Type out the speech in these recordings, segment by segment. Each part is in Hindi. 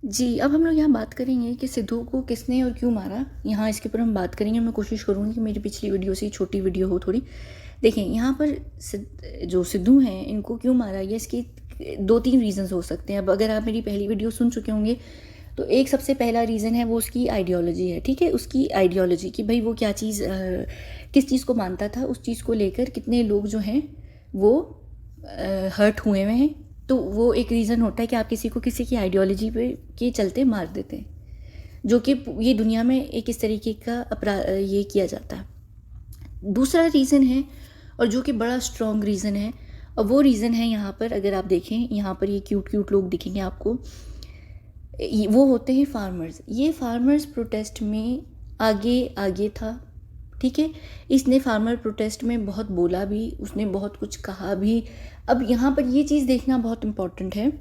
जी, अब हम लोग यहाँ बात करेंगे कि सिद्धू को किसने और क्यों मारा। यहाँ इसके ऊपर हम बात करेंगे। मैं कोशिश करूँगी कि मेरी पिछली वीडियो से छोटी वीडियो हो थोड़ी। देखें, यहाँ पर जो सिद्धू हैं, इनको क्यों मारा गया, इसकी 2-3 रीज़न्स हो सकते हैं। अब अगर आप मेरी पहली वीडियो सुन चुके होंगे, तो एक सबसे पहला रीज़न है वो उसकी आइडियोलॉजी है, ठीक है? उसकी आइडियोलॉजी कि भाई वो क्या चीज़ किस चीज़ को मानता था, उस चीज़ को लेकर कितने लोग जो हैं वो हर्ट हुए हुए हैं। तो वो एक रीज़न होता है कि आप किसी को किसी की आइडियोलॉजी पे के चलते मार देते हैं, जो कि ये दुनिया में एक इस तरीके का अपराध ये किया जाता है। दूसरा रीज़न है, और जो कि बड़ा स्ट्रॉन्ग रीज़न है, और वो रीज़न है यहाँ पर अगर आप देखें, यहाँ पर ये क्यूट क्यूट लोग दिखेंगे आपको, वो होते हैं फार्मर्स। ये फार्मर्स प्रोटेस्ट में आगे आगे था, ठीक है? इसने फार्मर प्रोटेस्ट में बहुत बोला भी, उसने बहुत कुछ कहा भी। अब यहाँ पर ये चीज़ देखना बहुत इम्पॉर्टेंट है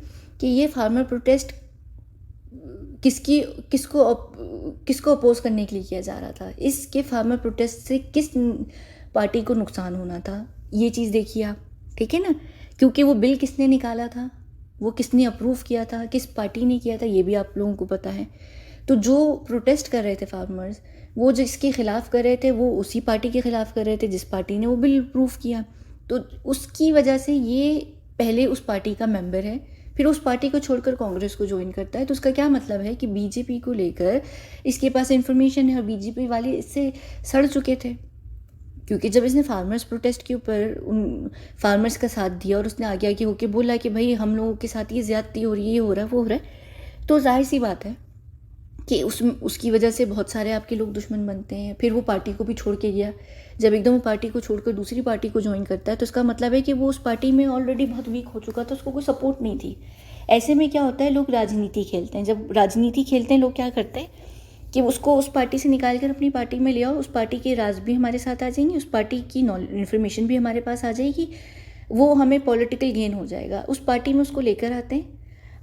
कि ये फार्मर प्रोटेस्ट किसकी किसको अपोज करने के लिए किया जा रहा था। इसके फार्मर प्रोटेस्ट से किस पार्टी को नुकसान होना था, ये चीज़ देखिए आप, ठीक है ना? क्योंकि वो बिल किसने निकाला था, वो किसने अप्रूव किया था, किस पार्टी ने किया था, ये भी आप लोगों को पता है। तो जो प्रोटेस्ट कर रहे थे फार्मर्स, वो जिसके ख़िलाफ़ कर रहे थे, वो उसी पार्टी के ख़िलाफ़ कर रहे थे जिस पार्टी ने वो बिल अप्रूव किया। तो उसकी वजह से ये पहले उस पार्टी का मेंबर है, फिर उस पार्टी को छोड़कर कांग्रेस को ज्वाइन करता है। तो उसका क्या मतलब है कि बीजेपी को लेकर इसके पास इन्फॉर्मेशन है, और बीजेपी वाले इससे सड़ चुके थे। क्योंकि जब इसने फार्मर्स प्रोटेस्ट के ऊपर उन फार्मर्स का साथ दिया और उसने आगे आगे होके बोला कि भाई हम लोगों के साथ ये ज़्यादती हो रही है, ये हो रहा है, वो हो रहा है, तो जाहिर सी बात है कि उसकी वजह से बहुत सारे आपके लोग दुश्मन बनते हैं। फिर वो पार्टी को भी छोड़ के गया। जब एकदम वो पार्टी को छोड़कर दूसरी पार्टी को ज्वाइन करता है, तो इसका मतलब है कि वो उस पार्टी में ऑलरेडी बहुत वीक हो चुका था, उसको कोई सपोर्ट नहीं थी। ऐसे में क्या होता है, लोग राजनीति खेलते हैं। जब राजनीति खेलते हैं, लोग क्या करते हैं कि उसको उस पार्टी से निकाल कर अपनी पार्टी में ले आओ, उस पार्टी के राज भी हमारे साथ आ जाएंगे, उस पार्टी की इन्फॉर्मेशन भी हमारे पास आ जाएगी, वो हमें पॉलिटिकल गेन हो जाएगा। उस पार्टी में उसको लेकर आते हैं।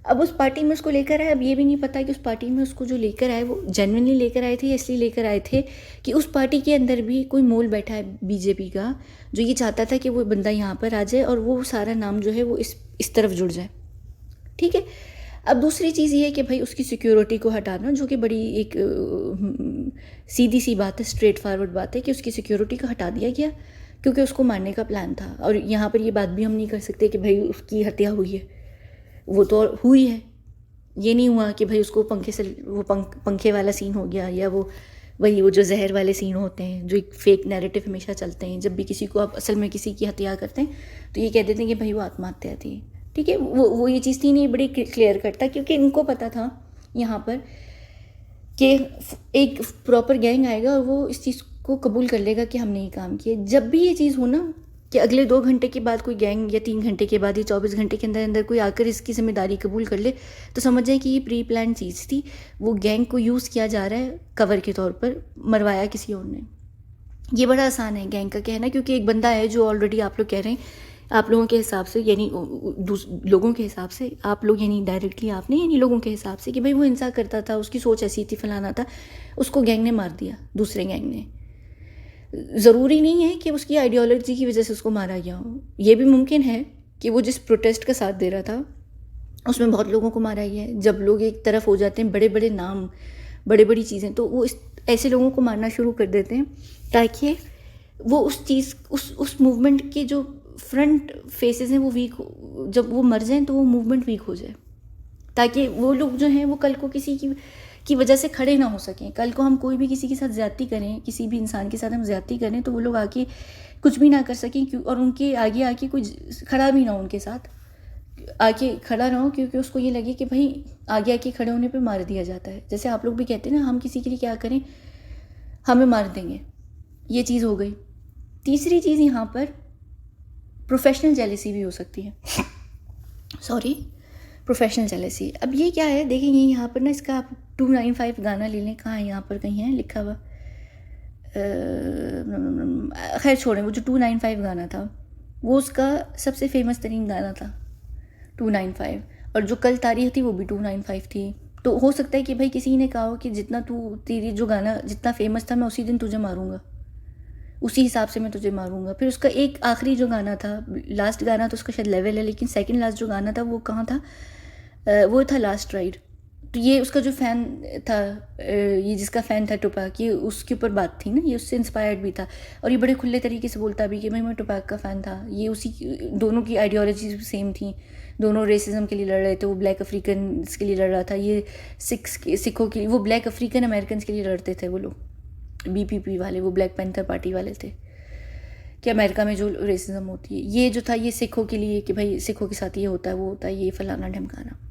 अब उस पार्टी में उसको लेकर आए, अब ये भी नहीं पता कि उस पार्टी में उसको जो लेकर आए वो जेन्युइनली लेकर आए थे या इसलिए लेकर आए थे कि उस पार्टी के अंदर भी कोई मोल बैठा है बीजेपी का, जो ये चाहता था कि वो बंदा यहाँ पर आ जाए और वो सारा नाम जो है वो इस तरफ जुड़ जाए, ठीक है? अब दूसरी चीज़ ये है कि भाई उसकी सिक्योरिटी को हटाना, जो कि बड़ी एक सीधी सी बात है, स्ट्रेट फॉरवर्ड बात है कि उसकी सिक्योरिटी को हटा दिया गया क्योंकि उसको मारने का प्लान था। और यहाँ पर ये बात भी हम नहीं कर सकते कि भाई उसकी हत्या हुई है, वो तो हुई है। ये नहीं हुआ कि भाई उसको पंखे से वो पंखे वाला सीन हो गया, या वो जो जहर वाले सीन होते हैं, जो एक फेक नैरेटिव हमेशा चलते हैं। जब भी किसी को आप असल में किसी की हत्या करते हैं तो ये कह देते हैं कि भाई वो आत्महत्या थी, ठीक है? वो ये चीज़ थी नहीं, बड़ी क्लियर कट था, क्योंकि इनको पता था यहाँ पर कि एक प्रॉपर गैंग आएगा और वो इस चीज़ को कबूल कर लेगा कि हमने ये काम किया। जब भी ये चीज़ हो ना कि अगले 2 घंटे के बाद कोई गैंग, या 3 घंटे के बाद, या 24 घंटे के अंदर अंदर कोई आकर इसकी जिम्मेदारी कबूल कर ले, तो समझ जाए कि ये प्री प्लान चीज़ थी। वो गैंग को यूज़ किया जा रहा है कवर के तौर पर, मरवाया किसी और ने। ये बड़ा आसान है गैंग का कहना, क्योंकि एक बंदा है जो ऑलरेडी, आप लोग कह रहे हैं, आप लोगों के हिसाब से, यानी लोगों के हिसाब से, आप लोग यानी डायरेक्टली आपने, यानी लोगों के हिसाब से कि भाई वो हिंसा करता था, उसकी सोच ऐसी थी, फलाना था, उसको गैंग ने मार दिया, दूसरे गैंग ने। ज़रूरी नहीं है कि उसकी आइडियोलॉजी की वजह से उसको मारा गया हो। ये भी मुमकिन है कि वो जिस प्रोटेस्ट का साथ दे रहा था उसमें बहुत लोगों को मारा गया है। जब लोग एक तरफ हो जाते हैं, बड़े बड़े नाम, बड़ी बड़ी चीज़ें, तो वो ऐसे लोगों को मारना शुरू कर देते हैं ताकि वो उस चीज़, उस मूवमेंट के जो फ्रंट फेसेस हैं वो वीक, जब वो मर जाएं तो वो मूवमेंट वीक हो जाए, ताकि वो लोग जो हैं वो कल को किसी की वजह से खड़े ना हो सकें। कल को हम कोई भी किसी के साथ ज़्यादती करें, किसी भी इंसान के साथ हम ज़्यादती करें, तो वो लोग आके कुछ भी ना कर सकें, क्यों, और उनके आगे आके कोई खड़ा भी ना हो, उनके साथ आके खड़ा ना हो, क्योंकि उसको ये लगे कि भाई आगे आके खड़े होने पे मार दिया जाता है। जैसे आप लोग भी कहते हैं ना, हम किसी के लिए क्या करें, हमें मार देंगे, ये चीज़ हो गई। तीसरी चीज़ यहाँ पर प्रोफेशनल जेलेसी भी हो सकती है। Sorry, professional jealousy. अब ये क्या है, देखेंगे यहाँ पर ना, इसका आप 295 गाना ले लें, कहाँ है, यहाँ पर कहीं है लिखा हुआ, खैर छोड़ें, वो जो 295 गाना था वो उसका सबसे फेमस तरीन गाना था 295, और जो कल तारीख थी वो भी 295 थी। तो हो सकता है कि भाई किसी ने कहा हो कि जितना तेरी जो गाना जितना फेमस था, मैं उसी दिन तुझे मारूंगा, उसी हिसाब से मैं तुझे मारूंगा। फिर उसका एक आखिरी जो गाना था, लास्ट गाना तो उसका शायद लेवल है, लेकिन सेकंड लास्ट जो गाना था वो कहाँ था, वो था लास्ट राइड। तो तो ये उसका जो फ़ैन था, ये जिसका फ़ैन था टुपैक, ये उसके ऊपर बात थी ना, ये उससे इंस्पायर्ड भी था और ये बड़े खुले तरीके से बोलता भी कि भाई मैं टुपैक का फ़ैन था। ये उसी दोनों की आइडियोलॉजी सेम थी, दोनों रेसिज्म के लिए लड़ रहे थे। वो ब्लैक अफ्रीकन के लिए लड़ रहा था, ये सिखों के लिए, वो ब्लैक अफ्रीकन अमेरिकन के लिए लड़ते थे वो लोग, BPP वाले, वो ब्लैक पैंथर पार्टी वाले थे कि अमेरिका में जो रेसिज्म होती है। ये जो था ये सिखों के लिए कि भाई सिखों के साथ ये होता है, वो होता है, ये फलाना ढमकाना।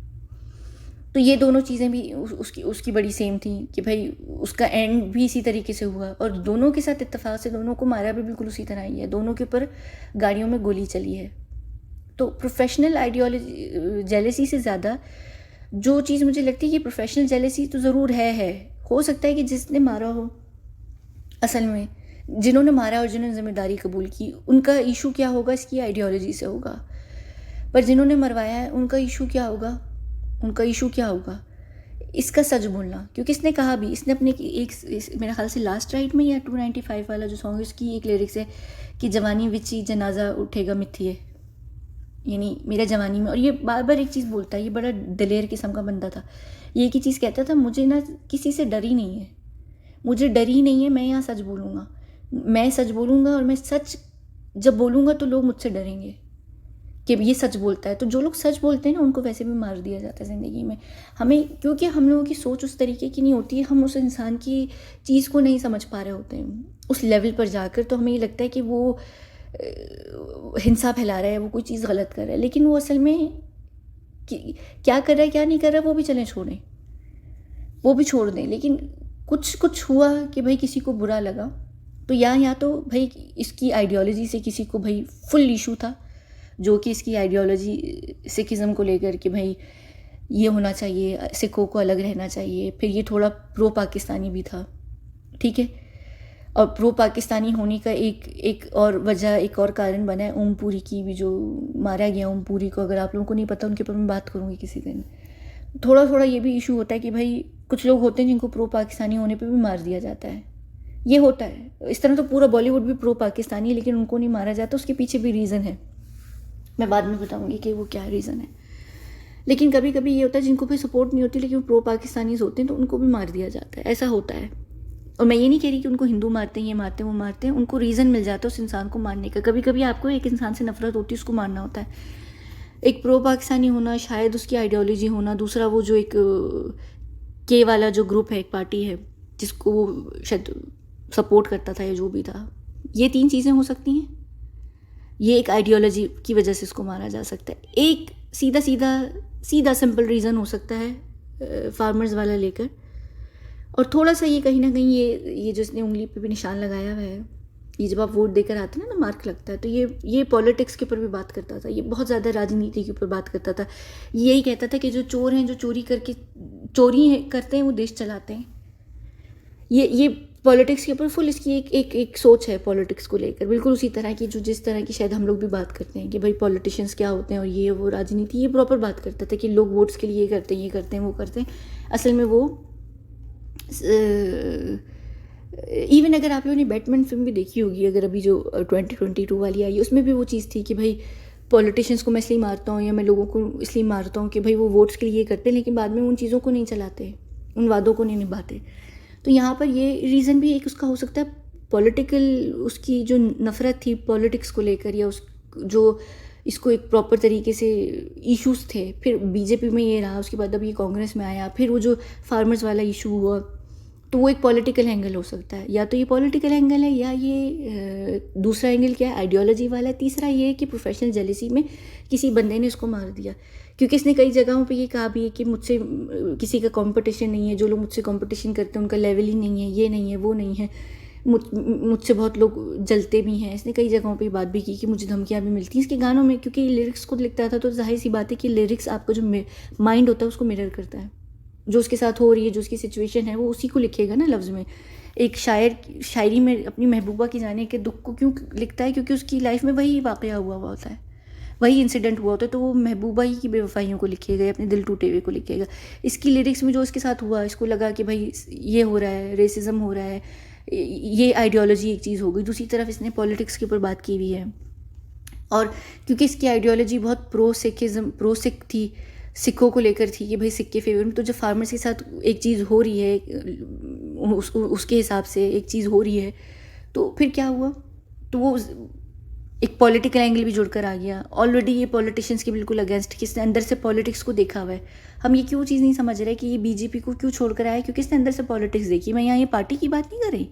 तो ये दोनों चीज़ें भी उसकी बड़ी सेम थी कि भाई उसका एंड भी इसी तरीके से हुआ और दोनों के साथ इत्तेफाक से दोनों को मारा भी बिल्कुल उसी तरह ही है, दोनों के ऊपर गाड़ियों में गोली चली है। तो प्रोफेशनल आइडियोलॉजी जेलेसी से ज़्यादा जो चीज़ मुझे लगती है कि प्रोफेशनल जेलेसी तो ज़रूर है। हो सकता है कि जिसने मारा हो, असल में जिन्होंने मारा और जिन्होंने जिम्मेदारी कबूल की, उनका इशू क्या होगा इसकी आइडियोलॉजी से होगा, पर जिन्होंने मरवाया है उनका इशू क्या होगा, उनका इशू क्या होगा इसका सच बोलना। क्योंकि इसने कहा भी, इसने अपने मेरे ख्याल से लास्ट राइट में या 295 वाला जो सॉन्ग है उसकी एक लिरिक्स है कि जवानी विच ही जनाजा उठेगा मिथिए, यानी मेरा जवानी में। और ये बार बार एक चीज़ बोलता है, ये बड़ा दिलेर किस्म का बंदा था। ये एक ही चीज़ कहता था, मुझे ना किसी से डर ही नहीं है, मुझे डर ही नहीं है, मैं यहाँ सच बोलूँगा, मैं सच बोलूँगा और मैं सच जब बोलूँगा तो लोग मुझसे डरेंगे कि ये सच बोलता है। तो जो लोग सच बोलते हैं ना उनको वैसे भी मार दिया जाता है ज़िंदगी में। हमें, क्योंकि हम लोगों की सोच उस तरीके की नहीं होती है, हम उस इंसान की चीज़ को नहीं समझ पा रहे होते हैं उस लेवल पर जाकर। तो हमें ये लगता है कि वो हिंसा फैला रहा है, वो कोई चीज़ गलत कर रहा है, लेकिन वो असल में क्या कर रहा है क्या नहीं कर रहा है वो भी चलें छोड़ें, वो भी छोड़ दें। लेकिन कुछ हुआ कि भाई किसी को बुरा लगा, तो या तो भाई इसकी आइडियोलॉजी से किसी को भाई फुल इशू था, जो कि इसकी आइडियोलॉजी सिखिज़म को लेकर कि भाई ये होना चाहिए, सिखों को अलग रहना चाहिए। फिर ये थोड़ा प्रो पाकिस्तानी भी था, ठीक है। और प्रो पाकिस्तानी होने का एक और वजह, एक और कारण बना है ओमपुरी की भी, जो मारा गया ओमपुरी को। अगर आप लोगों को नहीं पता, उनके ऊपर मैं बात करूँगी किसी दिन। थोड़ा ये भी इशू होता है कि भाई कुछ लोग होते हैं जिनको प्रो पाकिस्तानी होने पे भी मार दिया जाता है, ये होता है। इस तरह तो पूरा बॉलीवुड भी प्रो पाकिस्तानी है, लेकिन उनको नहीं मारा जाता, उसके पीछे भी रीज़न है, मैं बाद में बताऊंगी कि वो क्या रीज़न है। लेकिन कभी कभी ये होता है जिनको भी सपोर्ट नहीं होती लेकिन प्रो पाकिस्तानीज होते हैं तो उनको भी मार दिया जाता है, ऐसा होता है। और मैं ये नहीं कह रही कि उनको हिंदू मारते हैं, ये मारते हैं, वो मारते हैं, उनको रीज़न मिल जाता है उस इंसान को मारने का। कभी कभी आपको एक इंसान से नफरत होती है, उसको मारना होता है। एक प्रो पाकिस्तानी होना, शायद उसकी आइडियोलॉजी होना, दूसरा वो जो एक के वाला जो ग्रुप है, एक पार्टी है जिसको वो शायद सपोर्ट करता था या जो भी था, ये 3 चीज़ें हो सकती हैं। ये एक आइडियोलॉजी की वजह से इसको मारा जा सकता है। एक सीधा सिंपल रीज़न हो सकता है फार्मर्स वाला लेकर, और थोड़ा सा ये कहीं ना कहीं ये जो इसने उंगली पे भी निशान लगाया हुआ है, ये जब आप वोट देकर आते हैं ना मार्क लगता है, तो ये पॉलिटिक्स के ऊपर भी बात करता था, ये बहुत ज़्यादा राजनीति के ऊपर बात करता था। यही कहता था कि जो चोर हैं, जो चोरी करते हैं वो देश चलाते हैं। ये पॉलिटिक्स के ऊपर फुल इसकी एक सोच है पॉलिटिक्स को लेकर, बिल्कुल उसी तरह की जो जिस तरह की शायद हम लोग भी बात करते हैं कि भाई पॉलिटिशियंस क्या होते हैं और ये वो राजनीति, ये प्रॉपर बात करता था कि लोग वोट्स के लिए ये करते हैं वो करते हैं। असल में वो इवन अगर आप लोगों ने बैटमैन फिल्म भी देखी होगी, अगर अभी जो 2022 वाली आई, उसमें भी वो चीज़ थी कि भाई पॉलिटिशियंस को मैं इसलिए मारता हूँ या मैं लोगों को इसलिए मारता हूँ कि भाई वो वोट्स के लिए ये करते हैं, लेकिन बाद में उन चीज़ों को नहीं चलाते, उन वादों को नहीं निभाते। तो यहाँ पर ये रीज़न भी एक उसका हो सकता है, पॉलिटिकल उसकी जो नफ़रत थी पॉलिटिक्स को लेकर, या उस जो इसको एक प्रॉपर तरीके से इश्यूज़ थे। फिर बीजेपी में ये रहा, उसके बाद अब ये कांग्रेस में आया, फिर वो जो फार्मर्स वाला इशू हुआ, तो वो एक पॉलिटिकल एंगल हो सकता है। या तो ये पॉलिटिकल एंगल है, या ये दूसरा एंगल क्या है, आइडियोलॉजी वाला है। तीसरा ये है कि प्रोफेशनल जेलिसी में किसी बंदे ने इसको मार दिया, क्योंकि इसने कई जगहों पे ये कहा भी है कि मुझसे किसी का कंपटीशन नहीं है, जो लोग मुझसे कंपटीशन करते हैं उनका लेवल ही नहीं है, ये नहीं है, वो नहीं है, मुझसे बहुत लोग जलते भी हैं। इसने कई जगहों पे बात भी की कि मुझे धमकियाँ भी मिलती हैं इसके गानों में, क्योंकि लिरिक्स खुद लिखता था, तो जाहिर सी बात है कि लिरिक्स आपका जो माइंड होता है उसको मिरर करता है, जो उसके साथ हो रही है, जो उसकी सिचुएशन है, वो उसी को लिखेगा ना लफ्ज़ में। एक शायर शायरी में अपनी महबूबा की जाने के दुख को क्यों लिखता है, क्योंकि उसकी लाइफ में वही वाक़या हुआ होता है, वही इंसिडेंट हुआ होता है, तो वो महबूबा ही की बेवफाइयों को लिखेगा, अपने दिल टूटे हुए को लिखेगा। इसकी लिरिक्स में जो इसके साथ हुआ, इसको लगा कि भाई ये हो रहा है, रेसिज्म हो रहा है, ये आइडियोलॉजी एक चीज़ हो गई। दूसरी तरफ इसने पॉलिटिक्स के ऊपर बात की हुई है, और क्योंकि इसकी आइडियोलॉजी बहुत प्रो सिख थी, सिक्कों को लेकर थी कि भाई सिक्के फेवर में, तो जब फार्मर्स के साथ एक चीज़ हो रही है उसके हिसाब से एक चीज़ हो रही है, तो फिर क्या हुआ, तो वो एक पॉलिटिकल एंगल भी जुड़कर आ गया। ऑलरेडी ये पॉलिटिशियंस के बिल्कुल अगेंस्ट, किसने अंदर से पॉलिटिक्स को देखा हुआ है। हम ये क्यों चीज़ नहीं समझ रहे कि ये बीजेपी को क्यों छोड़कर आया, क्योंकि इसने अंदर से पॉलिटिक्स देखी। मैं यहाँ ये पार्टी की बात नहीं कर रही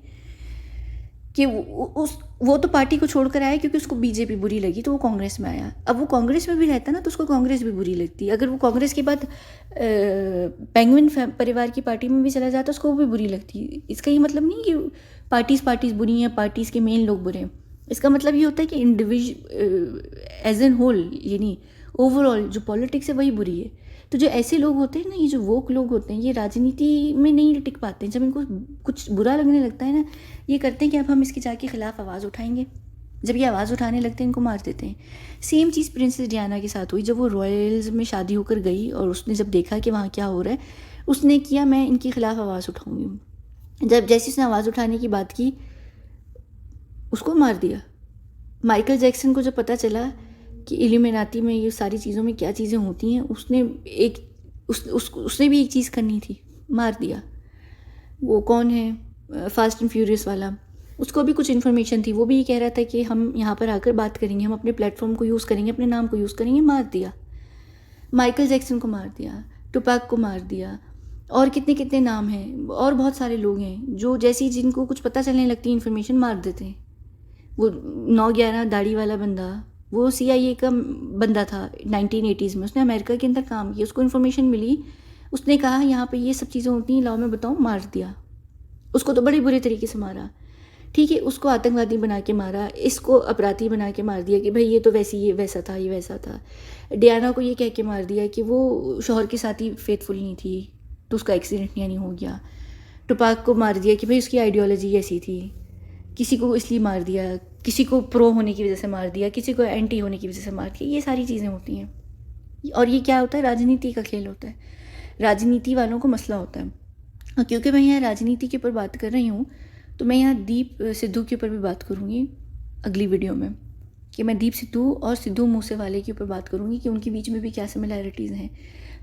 कि वो तो पार्टी को छोड़कर आया क्योंकि उसको बीजेपी बुरी लगी तो वो कांग्रेस में आया। अब वो कांग्रेस में भी रहता ना तो उसको कांग्रेस भी बुरी लगती। अगर वो कांग्रेस के बाद पेंगुइन परिवार की पार्टी में भी चला जाता उसको वो भी बुरी लगती। इसका ये मतलब नहीं कि पार्टीज़ बुरी हैं, पार्टीज़ के मेन लोग बुरे हैं। इसका मतलब ये होता है कि एज एन होल, यानी ओवरऑल जो पॉलिटिक्स है वही बुरी है। तो जो ऐसे लोग होते हैं ना, ये जो वोक लोग होते हैं, ये राजनीति में नहीं टिक पाते हैं। जब इनको कुछ बुरा लगने लगता है ना, ये करते हैं कि अब हम इसके जाके ख़िलाफ़ आवाज़ उठाएंगे। जब ये आवाज़ उठाने लगते हैं इनको मार देते हैं। सेम चीज़ प्रिंसेस डियाना के साथ हुई। जब वो रॉयल्स में शादी होकर गई और उसने जब देखा कि वहाँ क्या हो रहा है, उसने किया मैं इनके ख़िलाफ़ आवाज़ उठाऊँगी। जब जैसे उसने आवाज़ उठाने की बात की, उसको मार दिया। माइकल जैक्सन को जब पता चला कि इल्यूमिनाती में ये सारी चीज़ों में क्या चीज़ें होती हैं, उसने भी एक चीज़ करनी थी, मार दिया। वो कौन है, फास्ट एंड फ्यूरियस वाला, उसको भी कुछ इन्फॉर्मेशन थी, वो भी ये कह रहा था कि हम यहाँ पर आकर बात करेंगे, हम अपने प्लेटफॉर्म को यूज़ करेंगे, अपने नाम को यूज़ करेंगे, मार दिया। माइकल जैक्सन को मार दिया, टुपैक को मार दिया, और कितने कितने नाम हैं, और बहुत सारे लोग हैं जो जैसी जिनको कुछ पता चलने लगती है इन्फॉर्मेशन मार देते हैं। वो 9/11 दाढ़ी वाला बंदा, वो CIA का बंदा था 1980s में, उसने अमेरिका के अंदर काम किया, उसको इन्फॉर्मेशन मिली, उसने कहा यहाँ पे ये सब चीज़ें होती हैं, लाओ मैं बताऊँ, मार दिया। उसको तो बड़े बुरे तरीके से मारा, ठीक है, उसको आतंकवादी बना के मारा, इसको अपराधी बना के मार दिया कि भाई ये तो वैसी ये वैसा था, ये वैसा था। डियाना को ये कह के मार दिया कि वो शौहर के साथ ही फेथफुल नहीं थी तो उसका एक्सीडेंट यानी हो गया। टुपाक को मार दिया कि भाई उसकी आइडियोलॉजी ऐसी थी। किसी को इसलिए मार दिया, किसी को प्रो होने की वजह से मार दिया, किसी को एंटी होने की वजह से मार दिया। ये सारी चीज़ें होती हैं और ये क्या होता है, राजनीति का खेल होता है। राजनीति वालों को मसला होता है। और क्योंकि मैं यहाँ राजनीति के ऊपर बात कर रही हूँ तो मैं यहाँ दीप सिद्धू के ऊपर भी बात करूँगी अगली वीडियो में, कि मैं दीप सिद्धू और सिद्धू मूसेवाले के ऊपर बात करूँगी कि उनके बीच में भी क्या सिमिलैरिटीज़ हैं।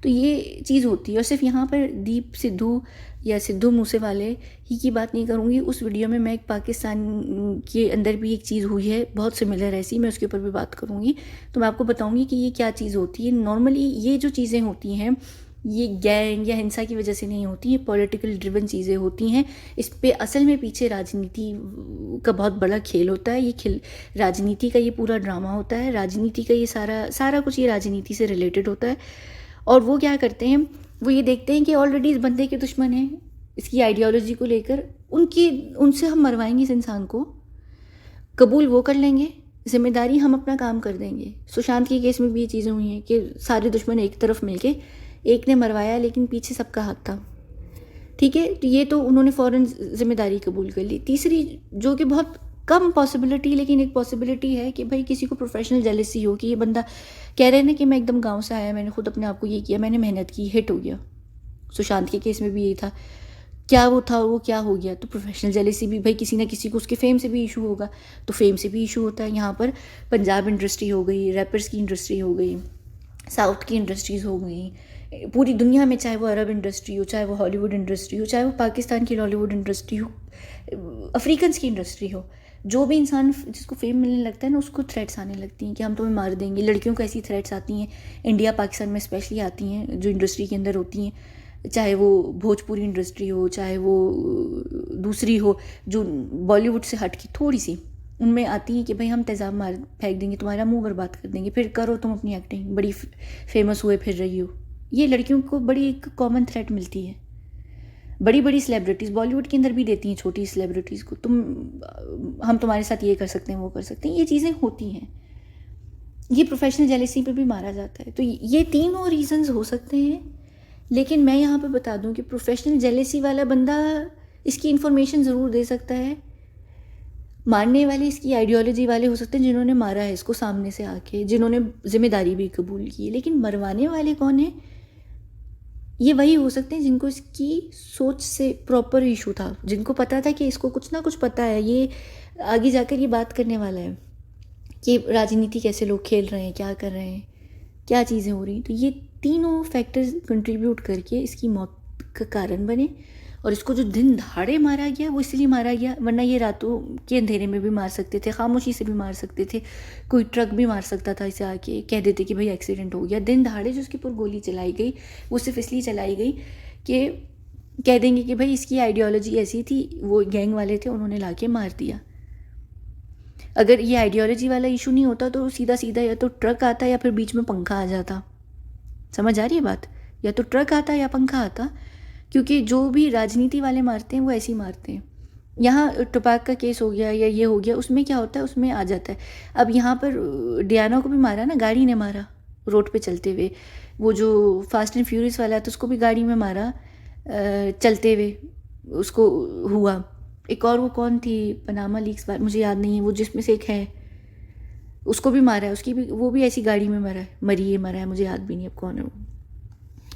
तो ये चीज़ होती है। और सिर्फ यहाँ पर दीप सिद्धू या सिद्धू मूसेवाले ही की बात नहीं करूँगी, उस वीडियो में मैं एक पाकिस्तान के अंदर भी एक चीज़ हुई है बहुत सिमिलर ऐसी, मैं उसके ऊपर भी बात करूँगी। तो मैं आपको बताऊँगी कि ये क्या चीज़ होती है। नॉर्मली ये जो चीज़ें होती हैं ये गैंग या हिंसा की वजह से नहीं होती, ये पॉलिटिकल ड्रिवन चीज़ें होती हैं। इस पे असल में पीछे राजनीति का बहुत बड़ा खेल होता है। ये राजनीति का ये पूरा ड्रामा होता है, राजनीति का ये सारा कुछ ये राजनीति से रिलेटेड होता है। और वो क्या करते हैं, वो ये देखते हैं कि ऑलरेडी इस बंदे के दुश्मन हैं इसकी आइडियोलॉजी को लेकर, उनसे हम मरवाएंगे इस इंसान को, कबूल वो कर लेंगे, जिम्मेदारी हम अपना काम कर देंगे। सुशांत के केस में भी ये चीज़ें हुई हैं कि सारे दुश्मन एक तरफ मिलके एक ने मरवाया लेकिन पीछे सबका हाथ था, ठीक है। तो ये तो उन्होंने फ़ौरन जिम्मेदारी कबूल कर ली। तीसरी जो कि बहुत कम पॉसिबिलिटी, लेकिन एक पॉसिबिलिटी है कि भाई किसी को प्रोफेशनल जेलसी हो कि ये बंदा कह रहे हैं ना कि मैं एकदम गांव से आया, मैंने खुद अपने आप को ये किया, मैंने मेहनत की, हिट हो गया। सुशांत के केस में भी यही था, क्या वो था वो क्या हो गया। तो प्रोफेशनल जेलसी भी भाई किसी ना किसी को उसके फेम से भी इशू होगा, तो फेम से भी इशू होता है। यहाँ पर पंजाब इंडस्ट्री हो गई, रैपर्स की इंडस्ट्री हो गई, साउथ की इंडस्ट्रीज़ हो गई, पूरी दुनिया में, चाहे वो अरब इंडस्ट्री हो, चाहे वो हॉलीवुड इंडस्ट्री हो, चाहे वो पाकिस्तान की हॉलीवुड इंडस्ट्री हो, अफ्रीकन्स की इंडस्ट्री हो, जो भी इंसान जिसको फेम मिलने लगता है ना उसको थ्रेट्स आने लगती हैं कि हम तुम्हें मार देंगे। लड़कियों को ऐसी थ्रेट्स आती हैं, इंडिया पाकिस्तान में स्पेशली आती हैं जो इंडस्ट्री के अंदर होती हैं, चाहे वो भोजपुरी इंडस्ट्री हो, चाहे वो दूसरी हो जो बॉलीवुड से हट की थोड़ी सी, उनमें आती हैं कि भाई हम तेज़ाब मार फेंक देंगे, तुम्हारा मुंह बर्बाद कर देंगे, फिर करो तुम अपनी एक्टिंग, बड़ी फेमस हुए फिर रही हो। ये लड़कियों को बड़ी एक कॉमन थ्रेट मिलती है। बड़ी बड़ी सेलिब्रिटीज़ बॉलीवुड के अंदर भी देती हैं छोटी सेलिब्रिटीज़ को, हम तुम्हारे साथ ये कर सकते हैं, वो कर सकते हैं, ये चीज़ें होती हैं। ये प्रोफेशनल जेलसी पे भी मारा जाता है। तो ये तीनों रीजंस हो सकते हैं, लेकिन मैं यहाँ पे बता दूँ कि प्रोफेशनल जेलसी वाला बंदा इसकी इन्फॉर्मेशन ज़रूर दे सकता है। मारने वाले इसकी आइडियोलॉजी वाले हो सकते हैं जिन्होंने मारा है इसको सामने से आके, जिन्होंने जिम्मेदारी भी कबूल की है, लेकिन मरवाने वाले कौन है, ये वही हो सकते हैं जिनको इसकी सोच से प्रॉपर इशू था, जिनको पता था कि इसको कुछ ना कुछ पता है, ये आगे जाकर ये बात करने वाला है कि राजनीति कैसे लोग खेल रहे हैं, क्या कर रहे हैं, क्या चीज़ें हो रही। तो ये तीनों फैक्टर्स कंट्रीब्यूट करके इसकी मौत का कारण बने। और इसको जो दिन दहाड़े मारा गया वो इसलिए मारा गया, वरना ये रातों के अंधेरे में भी मार सकते थे, खामोशी से भी मार सकते थे, कोई ट्रक भी मार सकता था इसे आके, कह देते कि भाई एक्सीडेंट हो गया। दिन दहाड़े जो उसके ऊपर गोली चलाई गई वो सिर्फ इसलिए चलाई गई कि कह देंगे कि भाई इसकी आइडियोलॉजी ऐसी थी, वो गैंग वाले थे, उन्होंने ला के मार दिया। अगर ये आइडियोलॉजी वाला इशू नहीं होता तो सीधा सीधा या तो ट्रक आता या फिर बीच में पंखा आ जाता। समझ आ रही है बात? या तो ट्रक आता या पंखा आता, क्योंकि जो भी राजनीति वाले मारते हैं वो ऐसे ही मारते हैं। यहाँ टुपैक का केस हो गया या ये हो गया, उसमें क्या होता है, उसमें आ जाता है। अब यहाँ पर डियाना को भी मारा ना, गाड़ी ने मारा रोड पे चलते हुए। वो जो फास्ट एंड फ्यूरियस वाला है तो उसको भी गाड़ी में मारा चलते हुए, उसको हुआ। एक और वो कौन थी, पनामा लीक्स बार मुझे याद नहीं है, वो जिसमें से एक है, उसको भी मारा है, उसकी भी, वो भी ऐसी गाड़ी में मरा है, मुझे याद भी नहीं अब कौन है वो।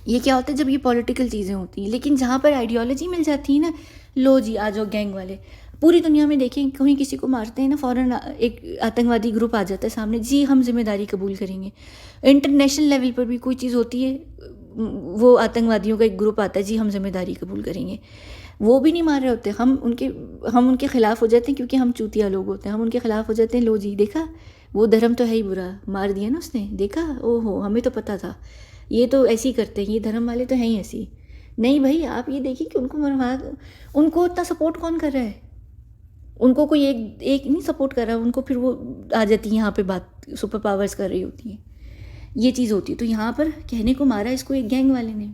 ये क्या होता है जब ये पॉलिटिकल चीज़ें होती हैं। लेकिन जहाँ पर आइडियोलॉजी मिल जाती है ना, लो जी आ जाओ गैंग वाले। पूरी दुनिया में देखें, कहीं किसी को मारते हैं ना, फ़ौरन एक आतंकवादी ग्रुप आ जाता है सामने, जी हम जिम्मेदारी कबूल करेंगे। इंटरनेशनल लेवल पर भी कोई चीज़ होती है, वो आतंकवादियों का एक ग्रुप आता है, जी हम जिम्मेदारी कबूल करेंगे। वो भी नहीं मार रहे होते, हम उनके ख़िलाफ़ हो जाते हैं, क्योंकि हम चूतिया लोग होते हैं, हम उनके ख़िलाफ़ हो जाते हैं। लो जी देखा, वो धर्म तो है ही बुरा, मार दिया ना उसने, देखा, ओहो हमें तो पता था, ये तो ऐसे ही करते हैं, ये धर्म वाले तो हैं ही ऐसी। नहीं भाई, आप ये देखिए कि उनको मरवा, उनको इतना सपोर्ट कौन कर रहा है? उनको कोई एक नहीं सपोर्ट कर रहा, उनको फिर वो आ जाती है यहाँ पे बात, सुपर पावर्स कर रही होती हैं, ये चीज़ होती है। तो यहाँ पर कहने को मारा इसको एक गैंग वाले ने,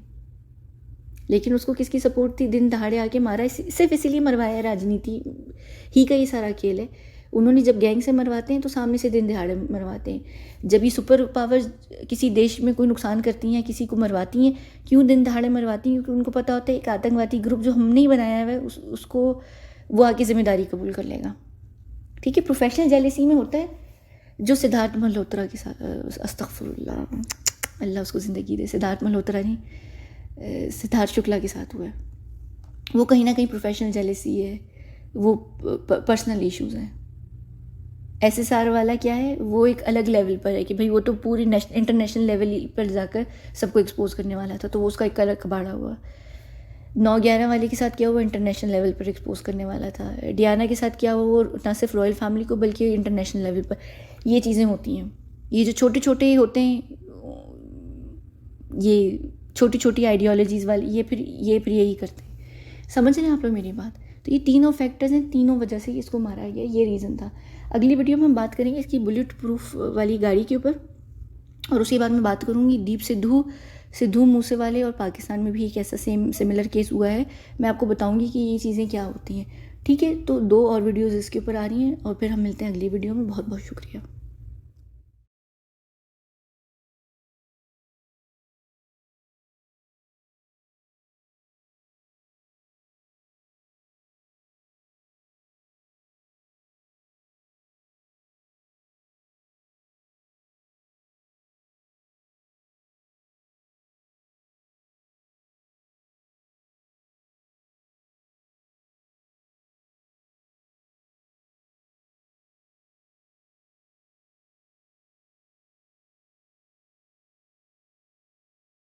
लेकिन उसको किसकी सपोर्ट थी? दिन दहाड़े आके मारा, सिर्फ इसीलिए मरवाया, राजनीति ही का ये सारा खेल है। उन्होंने जब गैंग से मरवाते हैं तो सामने से दिन दहाड़े मरवाते हैं। जब ये सुपर पावर किसी देश में कोई नुकसान करती हैं, किसी को मरवाती हैं, क्यों दिन दहाड़े मरवाती हैं? क्योंकि उनको पता होता है एक आतंकवादी ग्रुप जो हमने ही बनाया हुआ है उसको वो आके जिम्मेदारी कबूल कर लेगा। ठीक है, प्रोफेशनल जेलेसी में होता है जो सिद्धार्थ मल्होत्रा के साथ, अस्तगफुरुल्लाह, अल्लाह उसको ज़िंदगी दे, सिद्धार्थ मल्होत्रा नहीं, सिद्धार्थ शुक्ला के साथ हुआ है। वो कहीं ना कहीं प्रोफेशनल जेलेसी है, वो पर्सनल इश्यूज़ हैं। SSR वाला क्या है, वो एक अलग लेवल पर है कि भाई वो तो पूरी इंटरनेशनल लेवल पर जाकर सबको एक्सपोज करने वाला था, तो वो उसका एक अलग कबाड़ा हुआ। 9/11 वाले के साथ क्या हुआ, इंटरनेशनल लेवल पर एक्सपोज करने वाला था। डियाना के साथ क्या हुआ, वो ना सिर्फ रॉयल फैमिली को बल्कि इंटरनेशनल लेवल पर ये चीज़ें होती हैं। ये जो छोटे छोटे होते हैं, ये छोटी छोटी आइडियोलॉजीज़ वाले, ये फिर यही करते हैं। समझ रहे हैं आप लोग मेरी बात? तो ये तीनों फैक्टर्स हैं, तीनों वजह से इसको मारा गया, ये रीज़न था। अगली वीडियो में हम बात करेंगे इसकी बुलेट प्रूफ वाली गाड़ी के ऊपर, और उसके बाद मैं बात करूँगी दीप सिद्धू मूसेवाले और पाकिस्तान में भी एक ऐसा सिमिलर केस हुआ है। मैं आपको बताऊँगी कि ये चीज़ें क्या होती हैं। ठीक है, तो 2 और वीडियोज़ इसके ऊपर आ रही हैं, और फिर हम मिलते हैं अगली वीडियो में। बहुत बहुत शुक्रिया।